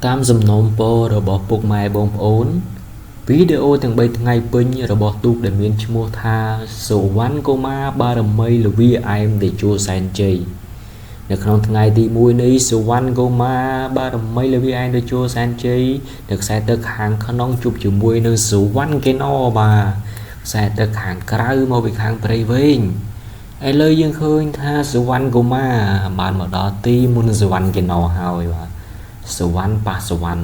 តាមសំណូមពររបស់ពុកម៉ែបងប្អូនវីដេអូទាំង3ថ្ងៃពេញរបស់ទូកដែលមានឈ្មោះថាសុវណ្ណកុមារបារមីលវីអែមតេជោសែនជ័យនៅក្នុងថ្ងៃទី1នេះសុវណ្ណកុមារបារមីលវីអែមតេជោសែនជ័យនៅខ្សែទឹកខាងក្នុងជួបជាមួយនឹងសុវណ្ណកេណោបាទខ្សែទឹកខាងក្រៅមកពីខាងព្រៃវែងឥឡូវយើងឃើញថាសុវណ្ណកុមារបានមកដល់ទីមុនសុវណ្ណកេណោហើយបាទសុវណ្ណប៉ះសុវណ្ណ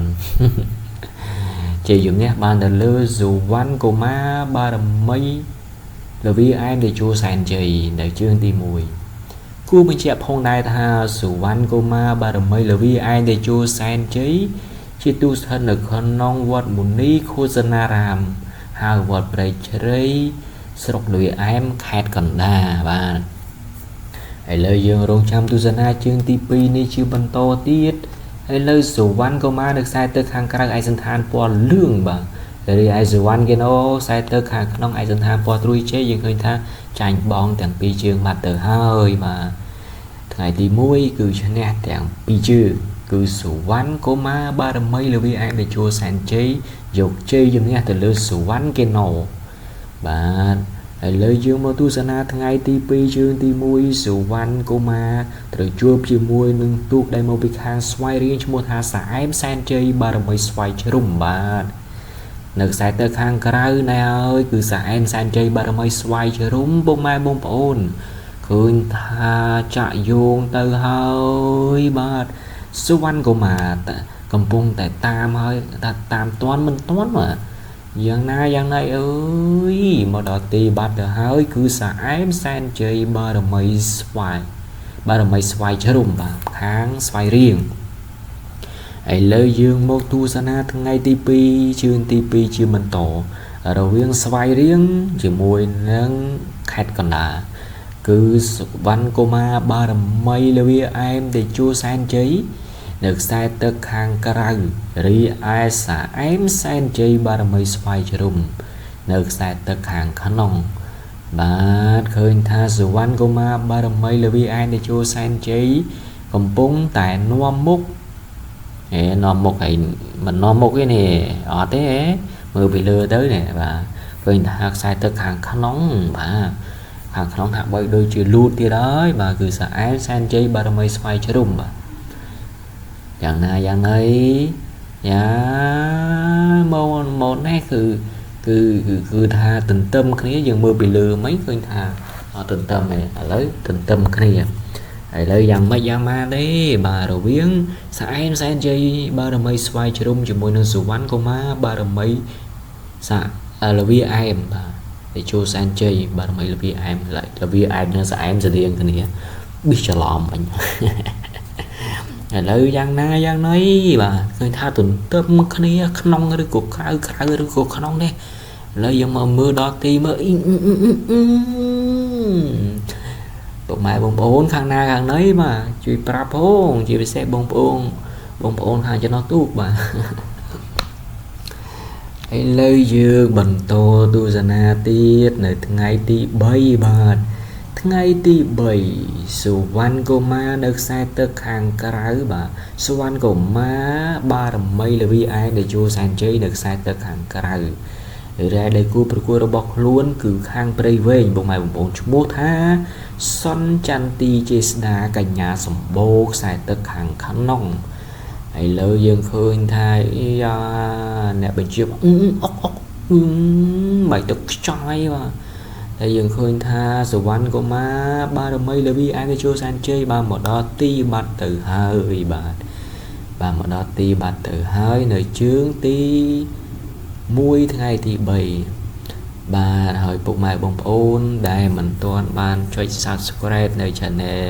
ជាជំនះបានទៅលើសុវណ្ណកុមារបារមីលវីអែមតេជោសែនជ័យនៅជើងទី1គួរបញ្ជាក់ផងដែរថាសុវណ្ណកុមារបារមីលវីអែមតេជោសែនជ័យជាទូស្ថិតនៅក្នុងវត្តមុនីឃោសនារាមហៅវត្តព្រៃជ្រៃស្រុកលវីអែមខេត្តកណ្ដាលបាទឥឡូវយើងរងចាំទស្សនាជើងទី2នេះជាបន្តទៀតឥឡូវសុវណ្ណកុមារនៅខ្សែទឹកខាងក្រៅឯកសណ្ឋានពណ៌លឿងបាទរីឯសុវណ្ណកេណោខ្សែទឹកខាងក្នុងឯកសណ្ឋានពណ៌ត្រួយជ័យយើងឃើញថាចាញ់បងទាំងពីរជើងបាត់ទៅហើយបាទថ្ងៃទី1គឺឈ្នះទាំងពីរជើងគឺសុវណ្ណកុមារបារមីលវីអែមតេជោសែនជ័យយកជ័យជំនះទៅលើសុវណ្ណកេណោបាទឥឡូវយើងមកទស្សនាថ្ងៃទី2ជើងទី1សុវណ្ណកុមារត្រូវជួបជាមួយនឹងទូកដែលមកពីខាងស្វាយរៀងឈ្មោះថាសាអែមសែនជ័យបារមីស្វាយជ្រុំបាទនៅខ្សែទឹកខាងក្រៅណែហើយគឺសាអែមសែនជ័យបារមីស្វាយជ្រុំពុកម៉ែបងប្អូនឃើញថាចាក់យោងទៅហើយបាទសុវណ្ណកុមារកំពុងតែតាមហើយតាមតាន់មិនតាន់បាទយ៉ាងណាអើយមកដល់ទីបាត់ទៅហើយគឺសាអែមសែនជ័យបារមីស្វាយជ្រុំបាទខាងស្វាយរៀងឥឡូវយើងមកទស្សនាថ្ងៃទី2ជើងទី2ជាបន្តរវាងស្វាយរៀងជាមួយនឹងខេត្តកណ្ដាលគឺសុវណ្ណកុមារបារមីលវីអែមតេជោសែនជ័យនៅខ្សែទឹកខាងក្រៅរីឯសាអែមសែនជ័យបារមីស្វាយជ្រុំនៅខ្សែទឹកខាងក្នុងបាទឃើញថាសុវណ្ណកុមារបារមីលវីអែមតេជោសែនជ័យកំពុងតែនាំមុខនាំមុខឯងមិននាំមុខទេនេះអត់ទេមើលពីលើទៅនេះបាទឃើញថាខ្សែទឹកខាងក្នុងបាទខាងក្នុងហាក់បីដូចជាលូតទៀតហើយបាទគឺសាអែមសែនជ័យបារមីស្វាយជ្រុំបាទយ៉ាងណាយ៉ាងអីយ៉ាមកនេះគឺថាទន្ទឹមគ្នាយើងមើលពីលើមិញឃើញថាទន្ទឹមឯឥឡូវទន្ទឹមគ្នាឥឡូវយ៉ាងម៉េចយ៉ាងម៉ាទេបាទរវាងសាអែមសែនជ័យបារមីស្វាយជ្រុំជាមួយនឹងសុវណ្ណកុមារបារមីសាលវីអែមបាទតេជោសែនជ័យបារមីលវីអែមលវីអែមនិងសាអែមស្តៀងគ្នាប៊ីច្រឡំវិញឥឡូវយ៉ាងណាយ៉ាងណីបាទឃើញថាទន្ទឹមគ្នាក្នុងឬក៏ក្រៅឬក៏ក្នុងនេះឥឡូវយើងមកមើលដល់ទីមើលពុកម៉ែបងប្អូនខាងណាខាងណីបាទជួយប្រាប់ផងជាពិសេសបងប្អូនខាងចំណោះទូកបាទឥឡូវយើងបន្តទស្សនាទៀតនៅថ្ងៃទី3បាទថ្ងៃទី3សុវណ្ណកុមារនៅខ្សែទឹកខាងក្រៅបាទសុវណ្ណកុមារបារមីលវីអែមតេជោសែនជ័យនៅខ្សែទឹកខាងក្រៅរ៉ែដៃគូប្រកួតរបស់ខ្លួនគឺខាងព្រៃវែងបងប្អូនឈ្មោះថាសុនចន្ទទីចេស្តាកញ្ញាសម្បូរខ្សែទឹកខាងក្នុងឥឡូវយើងឃើញថាអ្នកបញ្ជាបាយទឹកខ្ចាយបាទតែយើងឃើញថាសុវណ្ណកុមារបារមីលវីអែមតេជោសែនជ័យបានមកដល់ទីបាត់ទៅហើយបាទមកដល់ទីបាត់ទៅហើយនៅជើងទី1ថ្ងៃទី3បាទហើយពុកម៉ែបងប្អូនដែលមិនទាន់បានចុច Subscribe នៅ Channel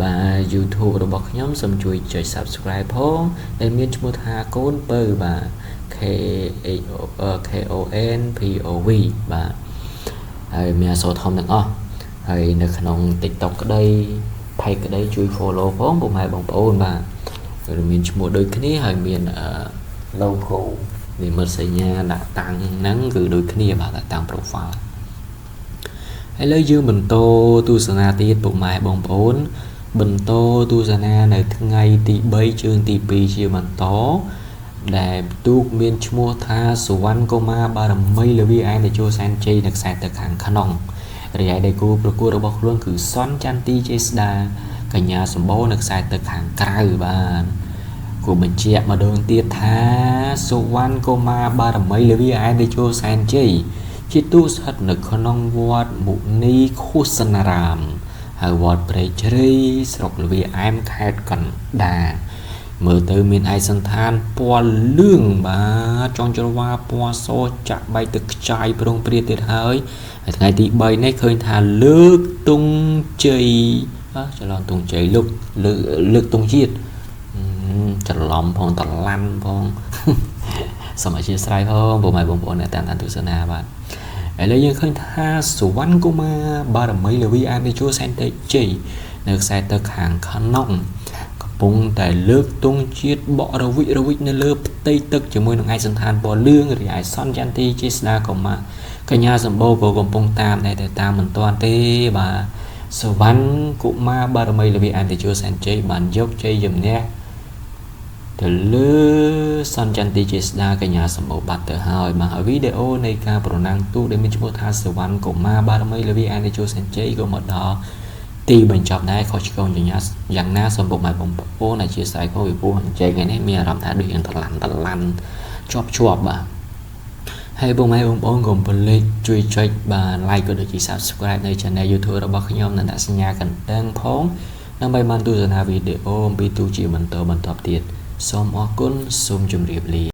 បាទ YouTube របស់ខ្ញុំសូមជួយចុច Subscribe ផងដែលមានឈ្មោះថាកូនពៅបាទ KONPOV បាទហើយមានអក្សរធំទាំងអស់ហើយនៅក្នុង TikTok ក្តី Page ក្តីជួយ follow ផងពុកម៉ែបងប្អូនបាទគឺមានឈ្មោះដូចគ្នាហើយមាន logo និមិត្តសញ្ញាដាក់តាំងហ្នឹងគឺដូចគ្នាបាទដាក់តាំង profile ឥឡូវយើងបន្តទស្សនាទៀតពុកម៉ែបងប្អូន បន្តទស្សនានៅថ្ងៃទី3ជើងទី2ជាបន្តដែលទូកមានឈ្មោះថាសុវណ្ណកុមារបារមីលវីឯងដែលចូលសែនជ័យនៅខ្សែទឹកខាងក្នុងរីឯដៃគូប្រកួតរបស់ខ្លួនគឺសុនចន្ទទីជេស្ដាកញ្ញាសម្បូរនៅខ្សែទឹកខាងក្រៅបានគូបញ្ជាក់ម្ដងទៀតថាសុវណ្ណកុមារបារមីលវីឯងដែលចូលសែនជ័យជាទូស្ថិតនៅក្នុងវត្តមុនីឃោសនារាមហើយវត្តព្រៃជ្រៃស្រុកលវីអែមខេត្តកណ្ដាលមើលទៅមានឯកសន្តានពណ៌លឿងបាទចង់ច្រវាពណ៌សចាក់បែកទឹកខ្ចាយប្រងព្រាទៀតហើយថ្ងៃទី3នេះឃើញថាលើកទង់ជ័យច្រឡំទង់ជ័យលើកទង់ជាតិច្រឡំផងតឡាន់ផងសូមអធិស្ឋានផងបងប្អូនអ្នកតាមទស្សនាបាទឥឡូវយើងឃើញថាសុវណ្ណកុមារបារមីលវីអានដែលចូលសែនតិជ័យនៅខ្សែទឹកខាងក្នុងកំពុងតែលើកទង់ជាតិបក់រវិចនៅលើផ្ទៃទឹកជាមួយនឹងឯកសន្តានពណ៌លឿងរីឯសុនចន្ទទីជេស្ដាកុមារកញ្ញាសម្បូរក៏កំពុងតាមតែតាមមិនទាន់ទេបាទសុវណ្ណកុមារបារមីលវីអានដែលចូលសែនជ័យបានយកជ័យជំនះទៅលើសុនចន្ទទីជេស្ដាកញ្ញាសម្បូរបាត់ទៅហើយបាទវីដេអូនៃការប្រណាំងទូកដែលមានឈ្មោះថាសុវណ្ណកុមារបារមីលវីអានដែលចូលសែនជ័យក៏មកដល់ទីបញ្ចប់ដែរខុសឆ្គងយ៉ាងណាសូមពុកម៉ែបងប្អូនអធិស្ឋានផងពីព្រោះអញ្ចឹងនេះមានអារម្មណ៍ថាដូចយ៉ាងតឡាន់ជាប់បាទហើយបងប្អូនកុំភ្លេចជួយចុចបាទ like ក៏ដូចជា subscribe នៅ channel YouTube របស់ខ្ញុំនិងដាក់សញ្ញាកណ្ដឹងផងដើម្បីបានទស្សនាវីដេអូអំពីទូកជាបន្តទៀតសូមអរគុណសូមជម្រាបលា